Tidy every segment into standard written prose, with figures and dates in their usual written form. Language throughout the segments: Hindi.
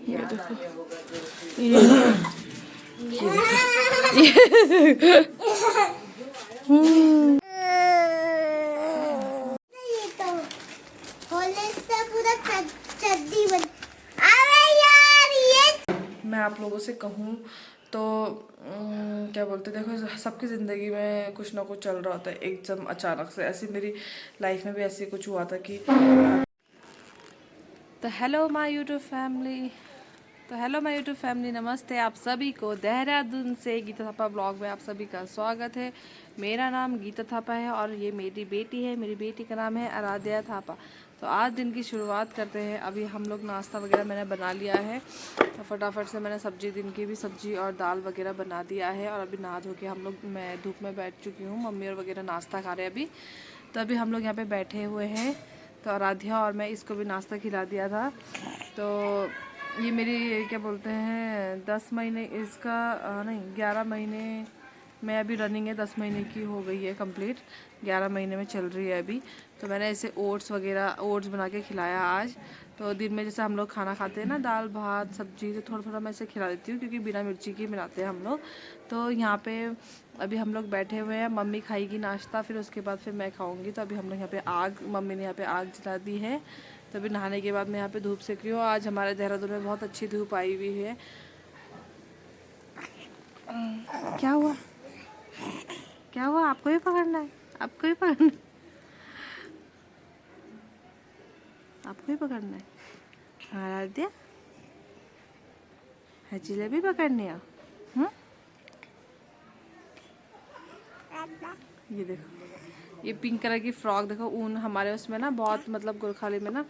ये देखो ये मैं आप लोगों से कहूँ तो क्या बोलते, देखो सबकी ज़िंदगी में कुछ ना कुछ चल रहा होता है एकदम अचानक से। ऐसी मेरी लाइफ में भी ऐसे कुछ हुआ था कि तो हेलो माय यूट्यूब फैमिली, नमस्ते आप सभी को। देहरादून से गीता थापा ब्लॉग में आप सभी का स्वागत है। मेरा नाम गीता थापा है और ये मेरी बेटी है। मेरी बेटी का नाम है आराध्या थापा। तो आज दिन की शुरुआत करते हैं। अभी हम लोग नाश्ता वगैरह मैंने बना लिया है, तो फटाफट से मैंने सब्जी, दिन की भी सब्जी और दाल वगैरह बना दिया है। और अभी नहा धो के हम लोग, मैं धूप में बैठ चुकी हूँ, मम्मी और वगैरह नाश्ता खा रहे हैं अभी। तो अभी हम लोग यहाँ पे बैठे हुए हैं। तो आराध्या और मैं, इसको भी नाश्ता खिला दिया था। तो ये मेरी क्या बोलते हैं 10 महीने इसका नहीं 11 महीने में अभी रनिंग है। 10 महीने की हो गई है कंप्लीट, 11 महीने में चल रही है अभी। तो मैंने इसे ओट्स बना के खिलाया आज। तो दिन में जैसे हम लोग खाना खाते हैं ना, दाल भात सब्जी, तो थोड़ा थोड़ा मैं इसे खिला देती हूँ क्योंकि बिना मिर्ची की बनाते हैं हम लोग। तो यहाँ पे अभी हम लोग बैठे हुए हैं, मम्मी खाएगी नाश्ता, फिर उसके बाद फिर मैं खाऊंगी। तो अभी हम लोग यहाँ पे मम्मी ने यहाँ पे आग जला दी है। तो अभी नहाने के बाद मैं यहाँ पे धूप सेक रही हूँ। आज हमारे देहरादून में बहुत अच्छी धूप आई हुई है। क्या हुआ आपको ही पकड़ना है, आपको ही पकड़ना है। आराध्या है, जिलेबी पकड़नी है। ये देखो, ये पिंक कलर की फ्रॉक देखो, ऊन हमारे उसमें ना बहुत, मतलब गोरखाली में ना,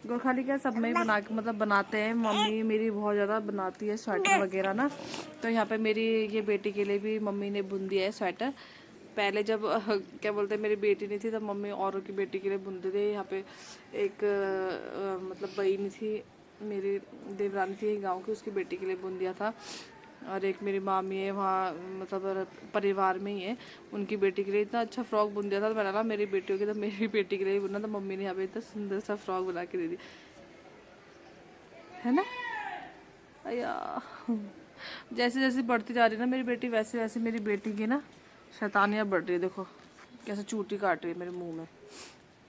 गोरखाली क्या सब में ही बना के मतलब बनाते हैं। मम्मी मेरी बहुत ज़्यादा बनाती है स्वेटर वगैरह ना। तो यहाँ पे मेरी ये बेटी के लिए भी मम्मी ने बुन दिया है स्वेटर। पहले जब क्या बोलते हैं मेरी बेटी नहीं थी तब मम्मी औरों की बेटी के लिए बुनते थे। यहाँ पे एक मतलब बहन थी मेरी, देवरानी थी गाँव की, उसकी बेटी के लिए बुन दिया था। और एक मेरी मामी है वहाँ, मतलब परिवार में ही है, उनकी बेटी के लिए इतना अच्छा फ्रॉक बुन दिया था। तो मैंने कहा मेरी बेटी होगी तो मेरी बेटी के लिए बुना। तो मम्मी ने यहाँ पे इतना सुंदर सा फ्रॉक बना के दे दी है ना। अया जैसे जैसे बढ़ती जा रही है ना मेरी बेटी, वैसे वैसे मेरी बेटी की ना शैतानियाँ बढ़ रही है। देखो कैसे चूटी काट रही है मेरे मुंह में।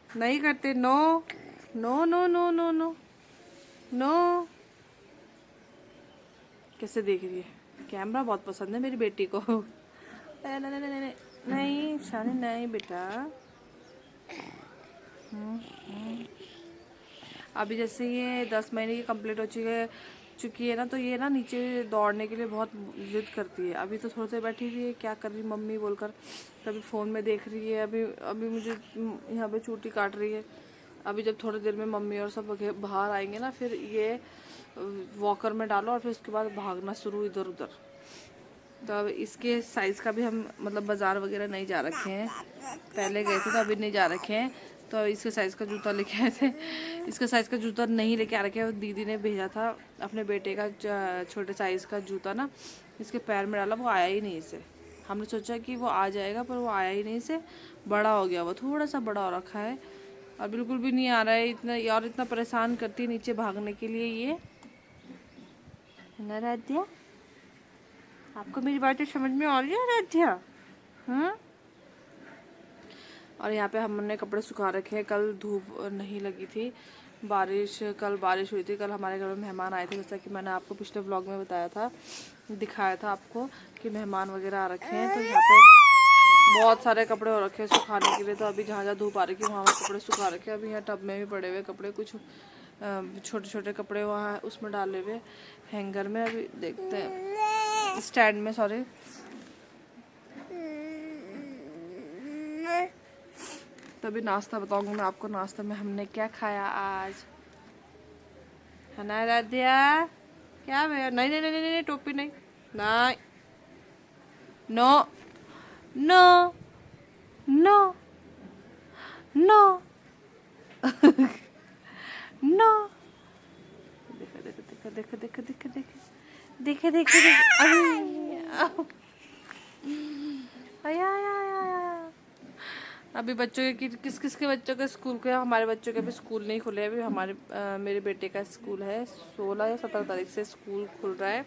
नहीं करते, no no no no no no no. कैसे देख रही है, कैमरा बहुत पसंद है मेरी बेटी को। नहीं नहीं नहीं नहीं नहीं शानी नहीं बेटा। अभी जैसे ये 10 महीने की कंप्लीट हो चुकी है ना, तो ये ना नीचे दौड़ने के लिए बहुत जिद करती है। अभी तो थोड़ी देर बैठी हुई है, क्या कर रही मम्मी बोलकर, कभी फ़ोन में देख रही है। अभी अभी मुझे यहाँ पे चूटी काट रही है। अभी जब थोड़ी देर में मम्मी और सब बाहर आएंगे ना, फिर ये वॉकर में डालो और फिर उसके बाद भागना शुरू इधर उधर। तो अब इसके साइज़ का भी हम मतलब बाज़ार वगैरह नहीं जा रखे हैं, पहले गए थे तो अभी नहीं जा रखे हैं। तो इसके साइज़ का जूता लेके आए थे। इसका साइज़ का जूता नहीं लेके आ रखे हैं, दीदी ने भेजा था अपने बेटे का छोटे साइज़ का जूता ना, इसके पैर में डाला, वो आया ही नहीं इसे। हमने सोचा कि वो आ जाएगा पर वो आया ही नहीं, इसे बड़ा हो गया, वो थोड़ा सा बड़ा हो रखा है और बिल्कुल भी नहीं आ रहा है इतना। और इतना परेशान करती है नीचे भागने के लिए ये। आराध्या, आपको मेरी बातें समझ में आ रही है आराध्या? हाँ। और यहाँ पे हमने कपड़े सुखा रखे हैं, कल धूप नहीं लगी थी, कल बारिश हुई थी। कल हमारे घर में मेहमान आए थे, जैसा कि मैंने आपको पिछले ब्लॉग में बताया था, दिखाया था आपको कि मेहमान वगैरह आ रखे हैं। तो यहाँ पे बहुत सारे कपड़े हो रखे हैं सुखाने के लिए। तो अभी जहाँ जहाँ धूप आ रही है वहाँ कपड़े सुखा रखे हैं। अभी यहाँ टब में भी पड़े हुए कपड़े, कुछ छोटे छोटे कपड़े वहाँ उसमें डाले हुए हैंगर में। अभी देखते हैं, स्टैंड में, सॉरी। तभी नाश्ता बताऊंगी मैं आपको, नाश्ते में हमने क्या खाया आज, है ना राधिया? क्या भैया? नहीं नहीं नहीं नहीं नहीं, टोपी नहीं, नहीं, no no no no no. देखो देखो देखो देखो देखो देखो देखो देखो देखो, आया आया आया। अभी बच्चों के किस किस के बच्चों के स्कूल खुले, हमारे बच्चों के अभी स्कूल नहीं खुले। अभी हमारे मेरे बेटे का स्कूल है 16 या 17 तारीख से स्कूल खुल रहा है,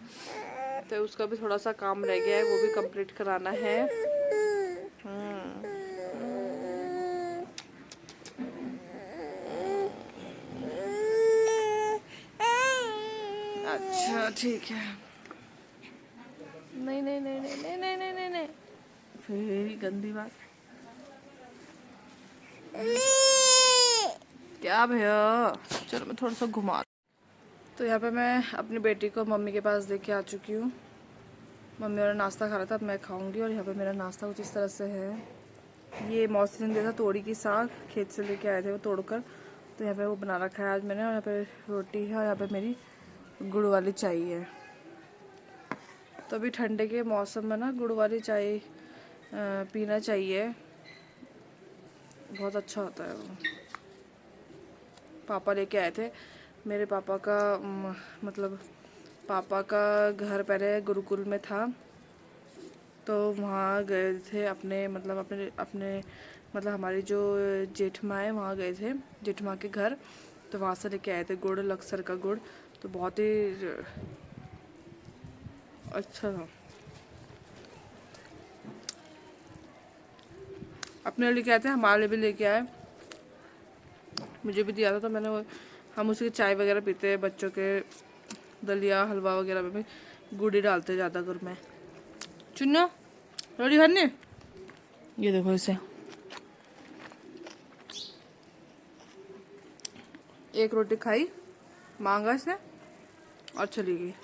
तो उसका भी थोड़ा सा काम रह गया है, वो भी कंप्लीट कराना है। अच्छा ठीक है। नहीं नहीं नहीं नहीं नहीं नहीं नहीं नहीं नहीं, फिर गंदी बात। क्या भैया, चलो मैं थोड़ा सा घुमा। तो यहाँ पे मैं अपनी बेटी को मम्मी के पास देके आ चुकी हूँ। मम्मी मेरा नाश्ता खा रहा था, अब मैं खाऊंगी। और यहाँ पे मेरा नाश्ता कुछ इस तरह से है। ये मौसी ने दिया था तोड़ी की साग, खेत से लेके आए थे वो तोड़कर, तो यहाँ पे वो बना रखा है आज मैंने। और यहाँ पे रोटी है और यहाँ पे मेरी गुड़ वाली चाय है। तो अभी ठंडे के मौसम में ना गुड़ वाली चाय पीना चाहिए, बहुत अच्छा होता है वो। पापा लेके आए थे। मेरे पापा का मतलब पापा का घर पहले गुरुकुल में था, तो वहाँ गए थे अपने मतलब हमारी जो जेठमाँ है वहाँ गए थे, जेठमाँ के घर। तो वहाँ से लेके आए थे गुड़, लक्सर का गुड़, तो बहुत ही अच्छा था। अपने लिए लेके आए थे, हमारे लिए भी लेके आए, मुझे भी दिया था। तो हम उसी की चाय वगैरह पीते हैं, बच्चों के दलिया हलवा वगैरह में भी गुड़ ही डालते ज़्यादा गुड़ में। चुन्ना रोटी खानी, ये देखो इसे एक रोटी खाई, मांगा इसने और चली गई।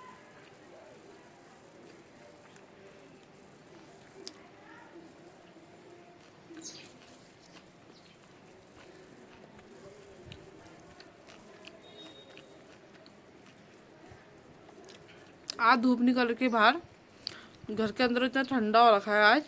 आज धूप निकल के बाहर, घर के अंदर इतना ठंडा हो रखा है आज।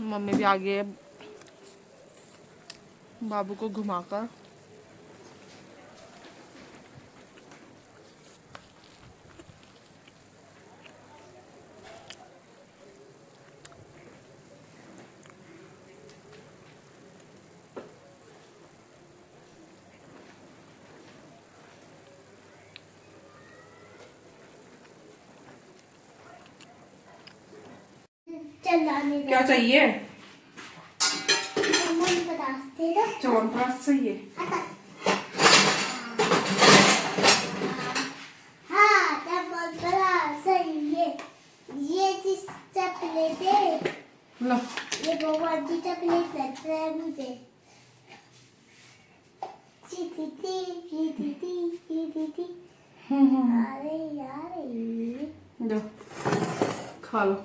मम्मी भी आ गई है बाबू को घुमाकर। क्या चाहिए? च्यवनप्राश चाहिए। ये चॉकलेट है, लो ये बहुत अच्छी चॉकलेट लगता है मुझे। अरे यार लो खा लो।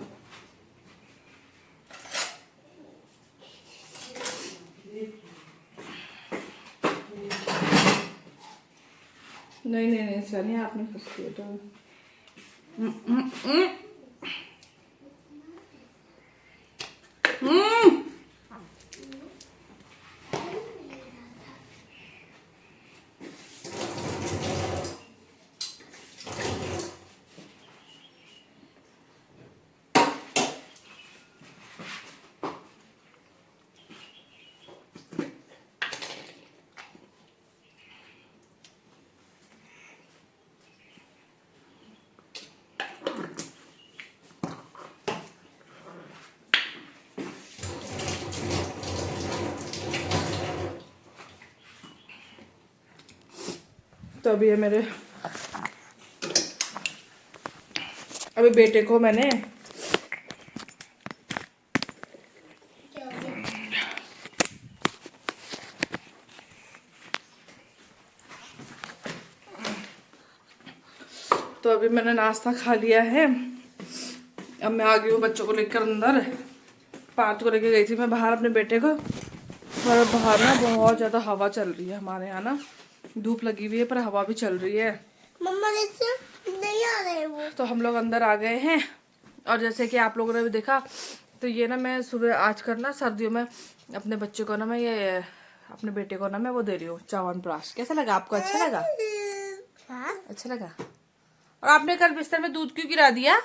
नहीं नहीं नहीं सर, नहीं आपने खुश किया तो तो अभी है मेरे, अभी बेटे को मैंने तो अभी मैंने नाश्ता खा लिया है। अब मैं आ गई हूँ बच्चों को लेकर अंदर। पार्थ को लेके गई थी मैं बाहर अपने बेटे को, पर बाहर ना बहुत ज़्यादा हवा चल रही है हमारे यहाँ ना, धूप लगी हुई है पर हवा भी चल रही है। मम्मा नहीं आ रहे वो। तो हम लोग अंदर आ गए हैं। और जैसे कि आप लोगों ने भी देखा, तो ये ना मैं सुबह आज कर ना सर्दियों में अपने बच्चे को ना मैं ये अपने बेटे को ना मैं वो दे रही हूँ च्यवनप्राश। कैसा लगा आपको? अच्छा लगा? हाँ? अच्छा लगा। और आपने कल बिस्तर में दूध क्यों गिरा दिया?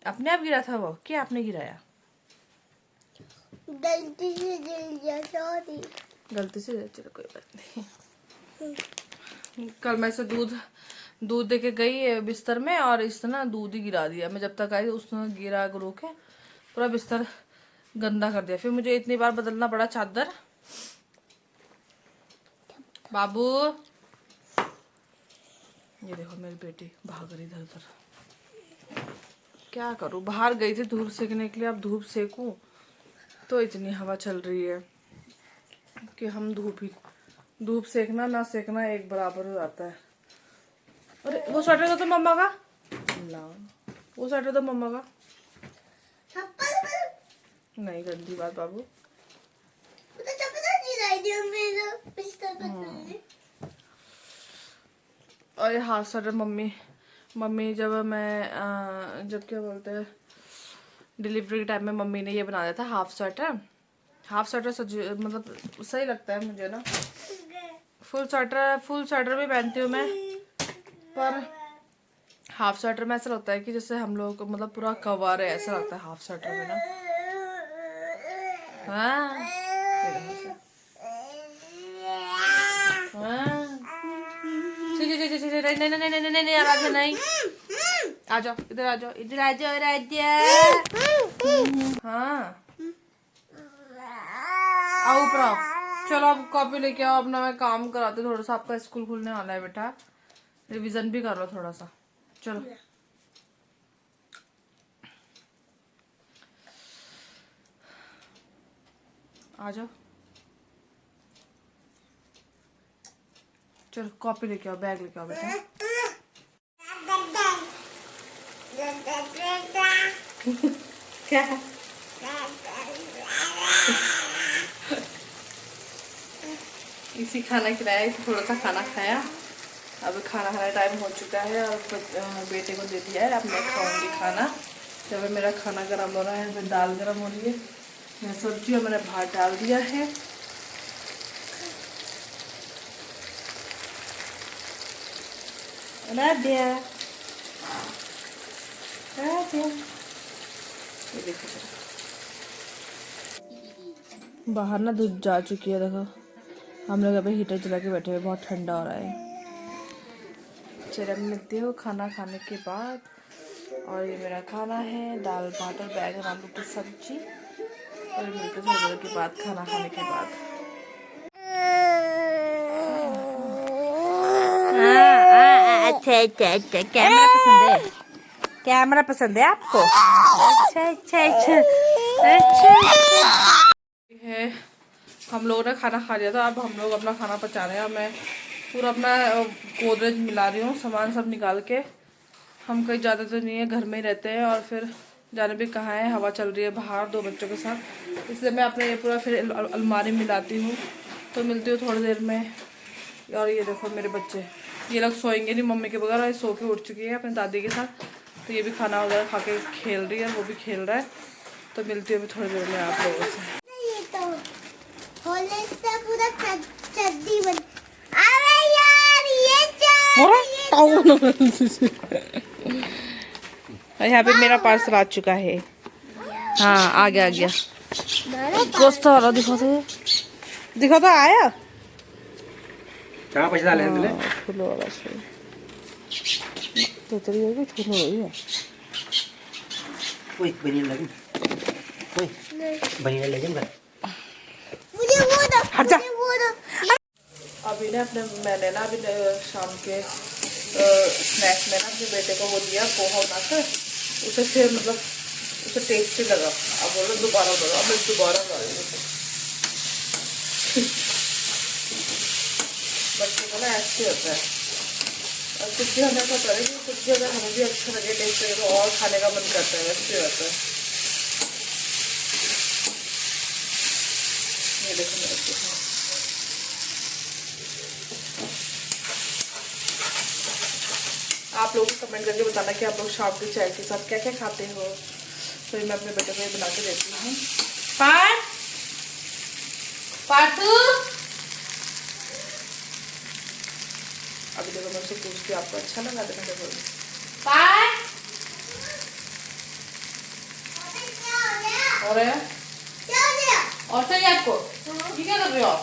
अपने आप गिरा था वो? क्या आपने गिराया? गलती से गिर गया, सॉरी। गलती से? चलो कोई बात नहीं। कल मैं से दूध दे के गई बिस्तर में और इसने ना दूध ही गिरा दिया। मैं जब तक आई उसने गिरा रो के पूरा बिस्तर गंदा कर दिया। फिर मुझे इतनी बार बदलना पड़ा चादर। बाबू ये देखो मेरी बेटी भाग रही इधर उधर। क्या करूँ, बाहर गई थी धूप सेकने के लिए। अब धूप सेकूं तो इतनी हवा चल रही है कि हम धूप सेकना ना सेकना एक बराबर हो जाता है। अरे वो स्वेटर तो मम्मा का लाओ, वो स्वेटर तो मम्मा का नहीं। गंदी बात बाबू। और ये हाफ स्वेटर मम्मी जब क्या बोलते हैं डिलीवरी के टाइम में मम्मी ने ये बना दिया था हाफ स्वेटर मतलब सही लगता है मुझे ना। फुल स्वेटर भी पहनती हूँ मैं, पर हाफ स्वेटर में ऐसा लगता है कि जैसे हम लोग मतलब पूरा कवर है, ऐसा लगता है हाफ स्वेटर में ना। हाँ नहीं आराध्या नहीं। आ जाओ इधर, आ जाओ इधर, आ जाओ आराध्या। हाँ आओ ऊपर आओ। चलो अब कॉपी लेके आओ अपना, मैं काम कराती हूँ थोड़ा सा। आपका स्कूल खुलने वाला है बेटा, रिवीजन भी कर लो थोड़ा सा। चलो आ जाओ। चलो कॉपी लेके आओ, बैग लेके आओ बेटा। क्या इसी खाना खिलाया, इसी थोड़ा सा खाना खाया। अब खाना खाने टाइम हो चुका है और बेटे को दे दिया है। अब मैं खाऊंगी खाना। जब मेरा खाना गर्म हो रहा है, फिर दाल गर्म हो रही है, मैं सब्जी और मैंने भात डाल दिया है। ये देखो बाहर ना धूप जा चुकी है। देखो हम लोग अभी हीटर चला के बैठे हुए, बहुत ठंडा हो रहा है। चलो मिलती हूँ खाना खाने के बाद। और ये मेरा खाना है दाल भात और बैगन आलू की सब्जी। और मिलते थोड़ी देर के बाद खाना खाने के बाद। अच्छा कैमरा पसंद है? कैमरा पसंद है आपको? अच्छा है। हम लोगों ने खाना खा लिया था, अब हम लोग अपना खाना पचा रहे हैं। मैं पूरा अपना गोदरेज मिला रही हूँ, सामान सब निकाल के। हम कहीं ज़्यादा तो नहीं है, घर में ही रहते हैं और फिर जाने भी कहाँ है, हवा चल रही है बाहर दो बच्चों के साथ, इसलिए मैं अपने ये पूरा फिर अलमारी मिलाती हूँ। तो मिलती हूँ थोड़ी देर में। और ये देखो मेरे बच्चे, ये लोग सोएंगे नहीं मम्मी के बगैर, सो के उठ चुकी है अपनी दादी के साथ। तो ये भी खाना वगैरह खा के खेल रही है, वो भी खेल रहा है। तो मिलती हूँ अभी थोड़ी देर में आप लोगों से। चड्डी बन। अरे यार ये यहाँ पे मेरा पार्सल आ चुका है। हाँ आ गया गोश्त वाला दिखा तो आया। क्या पैसा डाले हैं? फूलो वाला तो तेरी होगी फूलो होगी है। ओए बनी लगी, ओए बनी लगी। मुझे वो दो, हट जा। अभी ना मैंने ना अभी शाम के स्नैक में ना अपने बेटे को वो दिया पोहा बनाकर, उसे फिर मतलब उसे टेस्टी लगा। अब बोलो दोबारा दो, अब मैं दोबारा ला रही हूँ। बच्चों को ना ऐसे होता है। और कुछ भी हमें पता है कि कुछ भी अगर हमें भी अच्छा लगे टेस्ट लगे तो और खाने का मन करता है, वैसे होता है। ये देखो मेरे पोहा। आप लोग कमेंट करके बताना कि आप लोग शाम के चाय के साथ क्या क्या खाते हो, तो मैं अपने बेटे को ये बना के देती हूँ। पाटू अभी देखो मैं उससे पूछती हूँ आपको अच्छा लगा देखो। और चाहिए आपको? ये क्या कर रहे हो आप?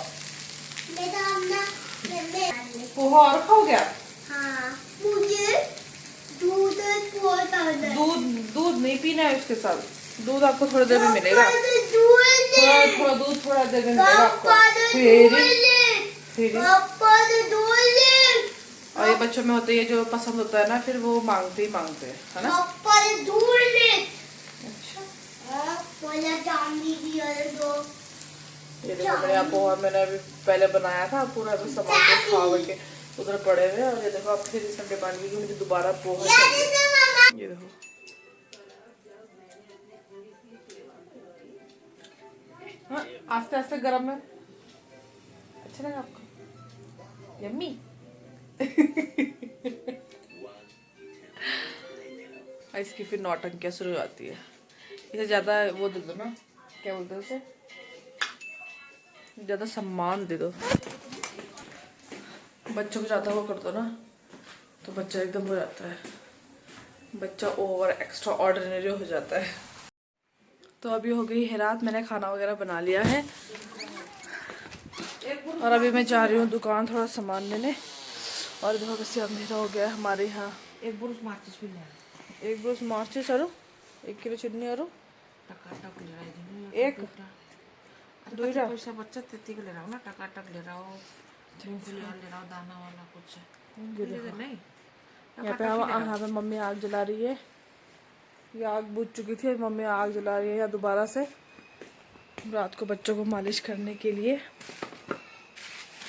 पोहा और खाओगे आप? हाँ, मुझे दूध दूध नहीं पीना है उसके साथ। दूध आपको थोड़ी देर में मिलेगा। थोड़ा दूध थोड़ा देर में मिलेगा आपको। फिर और ये बच्चों में होते है जो पसंद होता है ना, फिर वो मांगते ही मांगते हैं, है ना? ये देखो मेरे यहाँ पोहा मैंने अभी पहले बनाया था, पूरा अभी सामान को खा के उधर पड़े हुए। और ये देखो आप फिर इसमें डिमांड की कि मुझे दोबारा पोहा चाहिए। ये देखो हाँ, आस्ते आस्ते गरम है। अच्छा लगा आपको? यम्मी। इसकी फिर नौटंकियाँ शुरू हो जाती है। इसे ज़्यादा वो दे दो ना, क्या बोलते हैं उसे, ज़्यादा सम्मान दे दो। बच्चों को ज़्यादा वो कर दो ना तो बच्चा एकदम हो जाता है, बच्चा ओवर एक्स्ट्रा ऑर्डिनरी हो जाता है। तो अभी हो गई है रात, मैंने खाना वगैरह बना लिया है और अभी मैं जा रही हूँ दुकान थोड़ा सामान लेने। और देखो कैसे अंधेरा हो गया है हमारे यहाँ। एक बुरुस माचिस भी ले एक ब्रश माचिस और 1 किलो चटनी और टकाटक ले रहा है एक दुईटा पैसा बच्चा तेती के ले रहा हूँ ना, टकाटक ले रहा हूँ, मूंगफली वाला ले रहा हूँ, दाना वाला कुछ नहीं। यहाँ पे हम यहाँ पे मम्मी आग जला रही है। ये आग बुझ चुकी थी, मम्मी आग जला रही है यहाँ दोबारा से, रात को बच्चों को मालिश करने के लिए।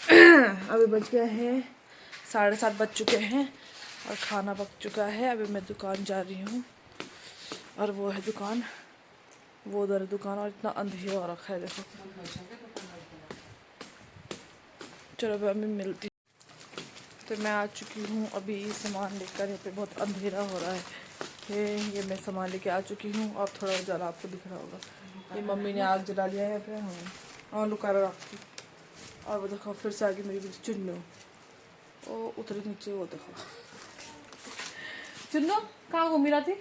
अभी बज गए हैं 7:30 बज चुके हैं और खाना पक चुका है। अभी मैं दुकान जा रही हूँ और वो है दुकान, वो उधर है दुकान और इतना अंधेरा हो रखा है देखो। चलो अभी अम्मी मिलती। तो मैं आ चुकी हूँ अभी सामान लेकर। यहाँ पे बहुत अंधेरा हो रहा है। ये मैं सामान लेके आ चुकी हूँ। अब थोड़ा उजाला आपको दिख रहा होगा। ये मम्मी ने आग जला लिया है यहाँ पे। हाँ लुका रखती। और वो देखो फिर से आगे मेरी चुन्नू वो उतरे नीचे, वो देखो चुन्नू कहाँ घूमी रही थी,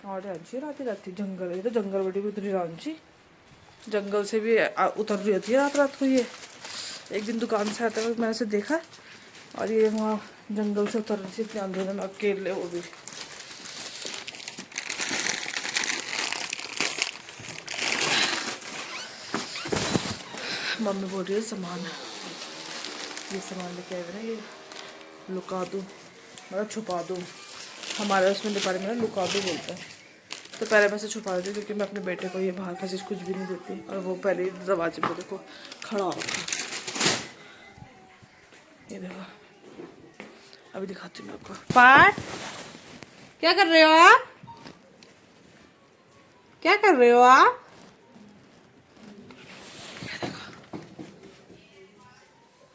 कहाँ रांची राती जंगल है। तो जंगल बड़ी भी उतरी रांची, जंगल से भी उतर रही होती है रात रात को। ये एक दिन दुकान से आते वक्त मैंने इसे देखा और ये वहाँ जंगल से उतर रही थी इतने अंधेरे में अकेले, वो भी। मम्मी बोल रही है सामान, ये सामान लेके आए ना, ये लुका दूँ मतलब छुपा दूँ। हमारे उसमें डिपार्टमेंट में लुका दूँ बोलते हैं। तो पहले मैं से छुपा देती क्योंकि मैं अपने बेटे को ये बाहर का चीज़ कुछ भी नहीं देती। और वो पहले ही दरवाजे पे देखो खड़ा हो रखा। ये देखो अभी दिखाती हूँ आपको। पार्ट क्या कर रहे हो आप, क्या कर रहे हो आप?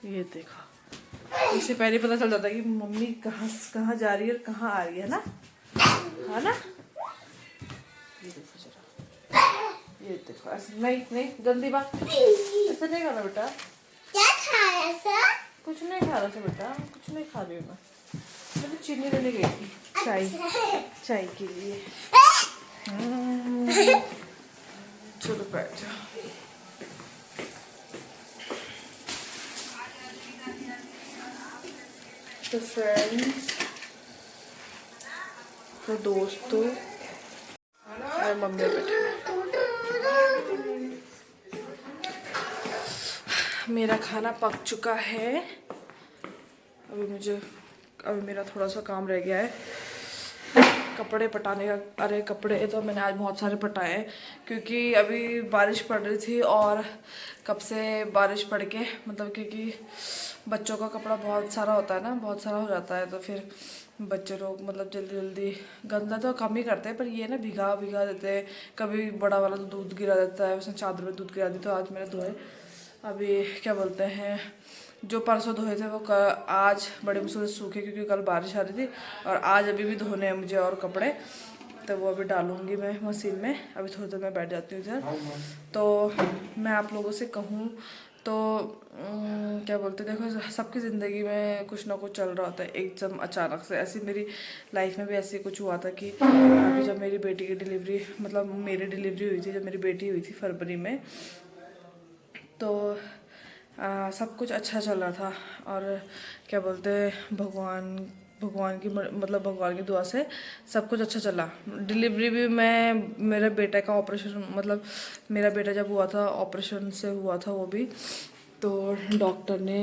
ये देखो, इससे पहले पता चल जाता है कि मम्मी कहाँ जा रही है और कहाँ आ रही है ना, है ना? ये देखो जरा, ये देखो ऐसे नहीं जल्दी बात ऐसे नहीं करना बेटा। क्या खाया सर? कुछ नहीं खा रहा था बेटा, कुछ नहीं खा रही हूँ मैं तो चीनी लेने गई थी चाय के लिए। चलो बैठ जाओ। तो फ्रेंड्स, तो दोस्तों, और मम्मी बैठे, मेरा खाना पक चुका है। अभी मेरा थोड़ा सा काम रह गया है कपड़े पटाने का। अरे कपड़े तो मैंने आज बहुत सारे पटाए हैं क्योंकि अभी बारिश पड़ रही थी और कब से बारिश पड़ के मतलब क्योंकि बच्चों का कपड़ा बहुत सारा होता है ना, बहुत सारा हो जाता है, तो फिर बच्चे लोग मतलब जल्दी जल्दी गंदा तो कम ही करते हैं, पर ये ना भिगा भिगा देते हैं। कभी बड़ा वाला तो दूध गिरा देता है, उसने चादर में दूध गिरा दी, तो आज मैंने धोए। अभी क्या बोलते हैं, जो परसों धोए थे वो आज बड़े मुश्किल से सूखे क्योंकि कल बारिश आ रही थी, और आज अभी भी धोने हैं मुझे और कपड़े, तो वो अभी डालूंगी मैं मशीन में। अभी थोड़ी देर मैं बैठ जाती हूँ इधर। तो मैं आप लोगों से कहूँ तो क्या बोलते, देखो सबकी ज़िंदगी में कुछ ना कुछ चल रहा होता है एकदम अचानक से। ऐसी मेरी लाइफ में भी ऐसे कुछ हुआ था कि अभी जब मेरी बेटी की डिलीवरी, मतलब मेरी डिलीवरी हुई थी, जब मेरी बेटी हुई थी फरवरी में, तो सब कुछ अच्छा चल रहा था। और क्या बोलते, भगवान की मतलब भगवान की दुआ से सब कुछ अच्छा चला। डिलीवरी भी मेरे बेटे का ऑपरेशन, मतलब मेरा बेटा जब हुआ था ऑपरेशन से हुआ था वो भी, तो डॉक्टर ने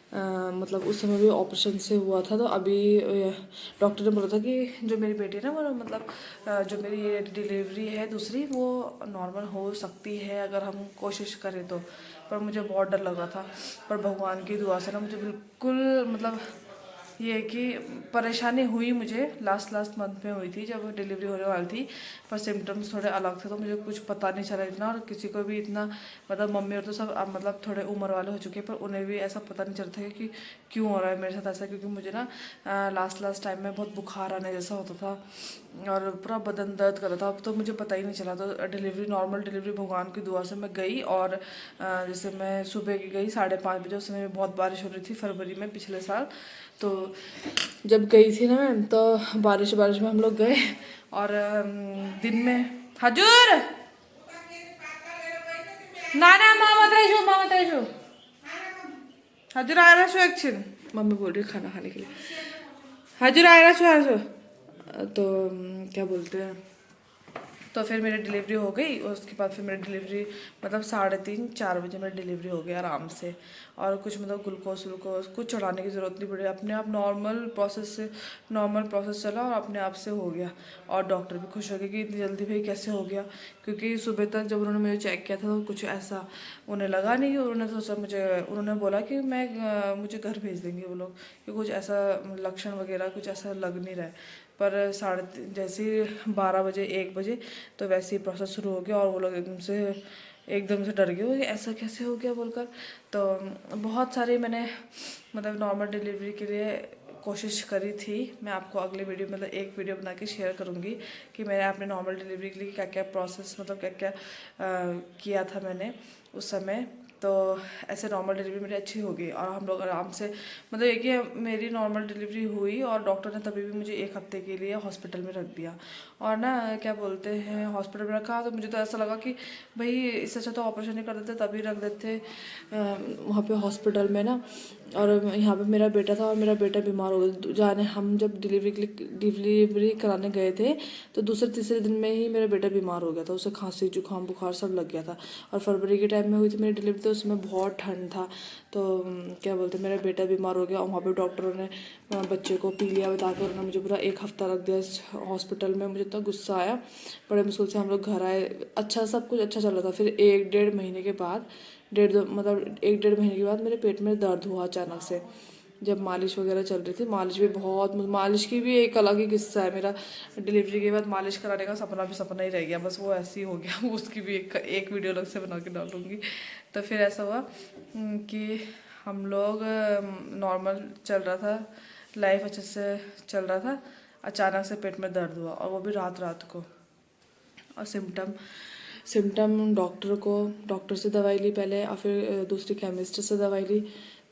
मतलब उस समय भी ऑपरेशन से हुआ था। तो अभी डॉक्टर ने बोला था कि जो मेरी बेटी है ना, वो मतलब जो मेरी ये डिलीवरी है दूसरी, वो नॉर्मल हो सकती है अगर हम कोशिश करें तो। पर मुझे बहुत डर लग रहा था, पर भगवान की दुआ से ना मुझे बिल्कुल मतलब ये कि परेशानी हुई मुझे लास्ट मंथ में हुई थी जब डिलीवरी होने वाली थी, पर सिम्टम्स थोड़े अलग थे, तो मुझे कुछ पता नहीं चला इतना। और किसी को भी इतना, मतलब मम्मी और तो सब मतलब थोड़े उम्र वाले हो चुके हैं, पर उन्हें भी ऐसा पता नहीं चलता है कि क्यों हो रहा है मेरे साथ ऐसा। क्योंकि मुझे ना लास्ट टाइम में बहुत बुखार आने जैसा होता था और पूरा बदन दर्द कर रहा था, तो मुझे पता ही नहीं चला। तो नॉर्मल डिलीवरी भगवान की दुआ से मैं गई, और जैसे मैं सुबह की गई 5:30 बजे, उस समय बहुत बारिश हो रही थी फरवरी में पिछले साल। तो जब गई थी ना मैं, तो बारिश में हम लोग गए, और दिन में हजूर ना मामा तैशु हजूर आ रहा एक छिन, मम्मी बोल रही खाना खाने के लिए, हजूर आ रहा। तो क्या बोलते हैं, तो फिर मेरी डिलीवरी हो गई, और उसके बाद फिर मेरी डिलीवरी मतलब 3:30-4 बजे मेरी डिलीवरी हो गई आराम से। और कुछ मतलब ग्लूकोज कुछ चढ़ाने की ज़रूरत नहीं पड़ी, अपने आप नॉर्मल प्रोसेस चला और अपने आप से हो गया। और डॉक्टर भी खुश हो गए कि इतनी जल्दी भाई कैसे हो गया, क्योंकि सुबह तक जब उन्होंने मुझे चेक किया था तो कुछ ऐसा उन्हें लगा नहीं। उन्होंने सोचा उन्होंने बोला कि मुझे घर भेज देंगे वो लोग, कि कुछ ऐसा लक्षण वगैरह कुछ ऐसा लग नहीं रहा है। पर जैसे ही 12 बजे 1 बजे तो वैसे ही प्रोसेस शुरू हो गया, और वो लोग एकदम से डर गए, ऐसा कैसे हो गया बोलकर। तो बहुत सारे मैंने मतलब नॉर्मल डिलीवरी के लिए कोशिश करी थी। मैं आपको अगले वीडियो मतलब एक वीडियो बना के शेयर करूँगी कि मैंने अपने नॉर्मल डिलीवरी के लिए क्या क्या प्रोसेस मतलब क्या क्या किया था मैंने उस समय। तो ऐसे नॉर्मल डिलीवरी मेरी अच्छी हो गई, और हम लोग आराम से मतलब ये कि मेरी नॉर्मल डिलीवरी हुई, और डॉक्टर ने तभी भी मुझे 1 हफ्ते के लिए हॉस्पिटल में रख दिया। और ना क्या बोलते हैं, हॉस्पिटल में रखा तो मुझे तो ऐसा लगा कि भाई इससे अच्छा तो ऑपरेशन ही कर देते, तभी रख देते वहाँ पे हॉस्पिटल में ना। और यहाँ पे मेरा बेटा था, और मेरा बेटा बीमार हो गया। हम जब डिलीवरी कराने गए थे, तो दूसरे तीसरे दिन में ही मेरा बेटा बीमार हो गया था, उसे खांसी जुकाम बुखार सब लग गया था। और फरवरी के टाइम में हुई थी मेरी डिलीवरी, तो उसमें बहुत ठंड था। तो क्या बोलते, मेरा बेटा बीमार हो गया, और वहाँ पे डॉक्टरों ने बच्चे को पी लिया बता कर उन्होंने मुझे पूरा 1 हफ्ता रख दिया हॉस्पिटल में। मुझे इतना गुस्सा आया, बड़े मुश्किल से हम लोग घर आए। अच्छा सब कुछ अच्छा चल रहा था। फिर 1-1.5 महीने के बाद 1-1.5 महीने के बाद मेरे पेट में दर्द हुआ अचानक से, जब मालिश वगैरह चल रही थी। मालिश की भी एक अलग ही किस्सा है मेरा। डिलीवरी के बाद मालिश कराने का सपना ही रह गया, बस वो ऐसे ही हो गया। उसकी भी एक वीडियो अलग से बना के डालूंगी। तो फिर ऐसा हुआ कि हम लोग नॉर्मल चल रहा था, लाइफ अच्छे से चल रहा था, अचानक से पेट में दर्द हुआ, और वो भी रात को। और सिम्टम डॉक्टर से दवाई ली पहले, और फिर दूसरी केमिस्ट से दवाई ली,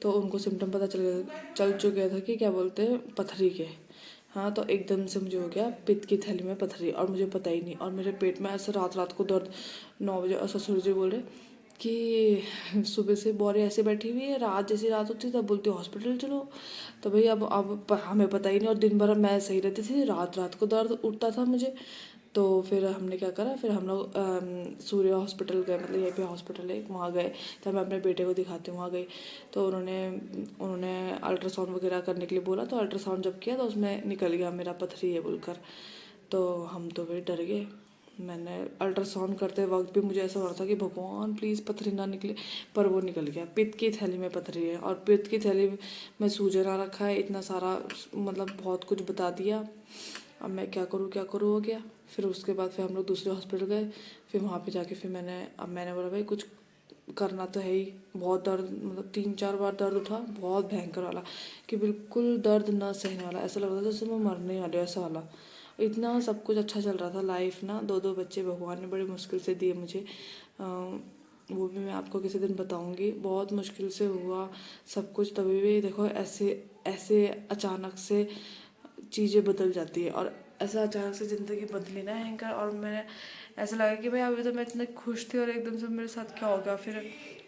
तो उनको सिम्टम पता चल चुका था कि क्या बोलते हैं पथरी के। हाँ, तो एकदम से मुझे हो गया पित्त की थैली में पथरी, और मुझे पता ही नहीं। और मेरे पेट में ऐसे रात को दर्द 9 बजे, और ससुर जी बोल रहे कि सुबह से बौरे ऐसे बैठी हुई है, जैसी रात होती तब बोलती हॉस्पिटल चलो। तो भाई अब हमें पता ही नहीं, और दिन भर मैं सही रहती थी, रात को दर्द उठता था मुझे। तो फिर हमने क्या करा, फिर हम लोग सूर्य हॉस्पिटल गए, मतलब यहीं पे हॉस्पिटल है वहाँ गए। तो मैं अपने बेटे को दिखाती हूँ, वहाँ गई तो उन्होंने अल्ट्रासाउंड वगैरह करने के लिए बोला। तो अल्ट्रासाउंड जब किया तो उसमें निकल गया मेरा पथरी है बोलकर। तो हम तो भाई डर गए। मैंने अल्ट्रासाउंड करते वक्त भी मुझे ऐसा हो रहा था कि भगवान प्लीज़ पथरी ना निकले, पर वो निकल गया। पित्त की थैली में पथरी है और पित्त की थैली में सूजन आ रखा है। इतना सारा मतलब बहुत कुछ बता दिया। अब मैं क्या करूँ हो गया। फिर उसके बाद फिर हम लोग दूसरे हॉस्पिटल गए। फिर वहाँ पे जाके फिर मैंने बोला भाई कुछ करना तो है ही। बहुत दर्द, मतलब 3-4 बार दर्द उठा, बहुत भयंकर वाला, कि बिल्कुल दर्द ना सहने वाला। ऐसा लग रहा था जैसे मैं मरने वाली, ऐसा वाला। इतना सब कुछ अच्छा चल रहा था लाइफ ना। 2 बच्चे भगवान ने बड़ी मुश्किल से दिए मुझे। वो भी मैं आपको किसी दिन बताऊंगी। बहुत मुश्किल से हुआ सब कुछ। तभी भी देखो ऐसे अचानक से चीज़ें बदल जाती है, और ऐसा अचानक से ज़िंदगी बदली ना हैंकर। और मैंने ऐसा लगा कि भाई अभी तो मैं इतनी खुश थी और एकदम से मेरे साथ क्या हो गया। फिर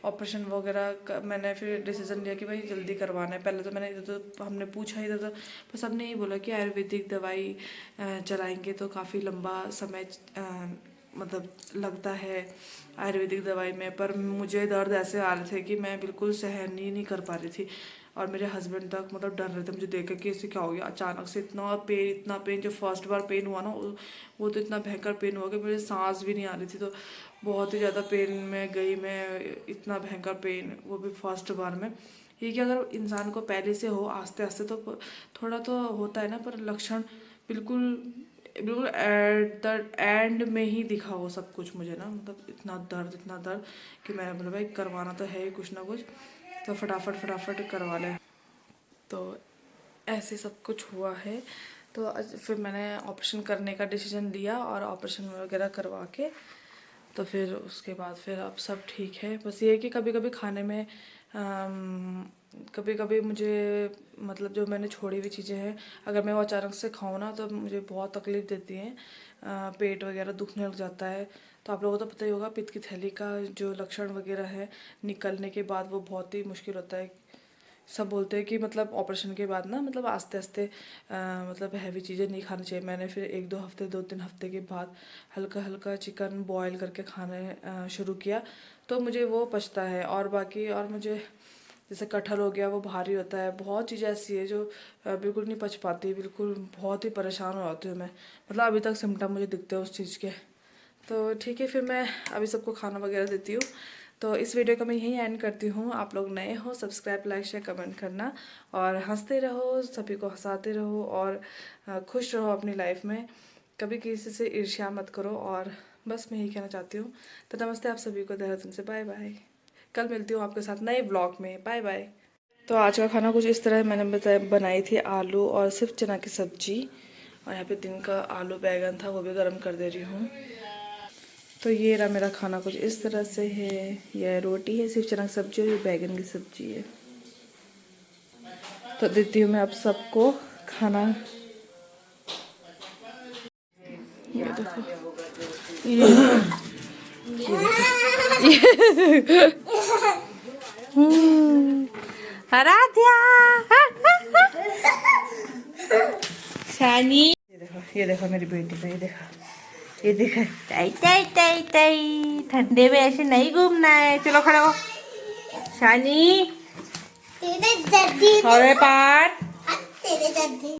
ऑपरेशन वगैरह मैंने फिर डिसीजन लिया कि भाई जल्दी करवाना है। पहले तो मैंने इधर तो हमने पूछा इधर तो बस सबने यही बोला कि आयुर्वेदिक दवाई चलाएंगे तो काफ़ी लंबा समय मतलब लगता है आयुर्वेदिक दवाई में। पर मुझे दर्द ऐसे आ रहे थे कि मैं बिल्कुल सहन ही नहीं कर पा रही थी। और मेरे हस्बैंड तक मतलब डर रहे थे मुझे देख कर कि इससे क्या हो गया अचानक से। इतना पेन जो फर्स्ट बार पेन हुआ ना, वो तो इतना भयंकर पेन हुआ कि मेरी सांस भी नहीं आ रही थी। तो बहुत ही ज़्यादा पेन में गई मैं, इतना भयंकर पेन, वो भी फर्स्ट बार में। ये कि अगर इंसान को पहले से हो आस्ते आस्ते तो थोड़ा तो होता है ना, पर लक्षण बिल्कुल एट द एंड में ही दिखा वो सब कुछ मुझे ना। मतलब इतना दर्द कि मैंने बोला भाई करवाना तो है ही कुछ ना कुछ, तो फटाफट करवा लें। तो ऐसे सब कुछ हुआ है। तो फिर मैंने ऑपरेशन करने का डिसीजन लिया और ऑपरेशन वगैरह करवा के तो फिर उसके बाद फिर अब सब ठीक है। बस ये है कि कभी कभी खाने में कभी कभी मुझे मतलब जो मैंने छोड़ी हुई चीज़ें हैं अगर मैं वो अचानक से खाऊँ ना तो मुझे बहुत तकलीफ़ देती हैं। पेट वगैरह दुखने लग जाता है। तो आप लोगों को तो पता ही होगा पित्त की थैली का जो लक्षण वगैरह है निकलने के बाद वो बहुत ही मुश्किल होता है। सब बोलते हैं कि मतलब ऑपरेशन के बाद ना मतलब आस्ते आस्ते मतलब हैवी चीज़ें नहीं खानी चाहिए। मैंने फिर 1-2 हफ्ते 2-3 हफ्ते के बाद हल्का चिकन बॉयल करके खाने शुरू किया तो मुझे वो पचता है। और बाकी और मुझे जैसे कटहल हो गया वो भारी होता है। बहुत चीज़ें ऐसी है जो बिल्कुल नहीं पच पाती, बिल्कुल बहुत ही परेशान हो जाती हूँ मैं। मतलब अभी तक सिम्टम मुझे दिखते हैं उस चीज़ के। तो ठीक है फिर मैं अभी सबको खाना वगैरह देती हूँ। तो इस वीडियो को मैं यहीं एंड करती हूँ। आप लोग नए हो सब्सक्राइब लाइक शेयर कमेंट करना और हंसते रहो, सभी को हंसाते रहो और खुश रहो अपनी लाइफ में। कभी किसी से ईर्ष्या मत करो। और बस मैं यही कहना चाहती हूँ। तो नमस्ते आप सभी को देहरादून से, बाय बाय। कल मिलती हूँ आपके साथ नए ब्लॉग में, बाय बाय। तो आज का खाना कुछ इस तरह मैंने बनाई थी आलू और सिर्फ चना की सब्जी। और यहाँ पे दिन का आलू बैगन था वो भी गर्म कर दे रही हूँ। तो ये रहा मेरा खाना कुछ इस तरह से है। यह रोटी है सिर्फ चना की सब्जी और ये बैगन की सब्जी है। तो देती हूँ मैं आप सबको खाना। ये देखो आराध्या शानी, ये देखो मेरी बेटी का, ये देखो टाई टाई टाई टाई। ठंडे में ऐसे नहीं घूमना है। चलो खड़े हो शानी। तेरे जद्दी और पाठ तेरे जद्दी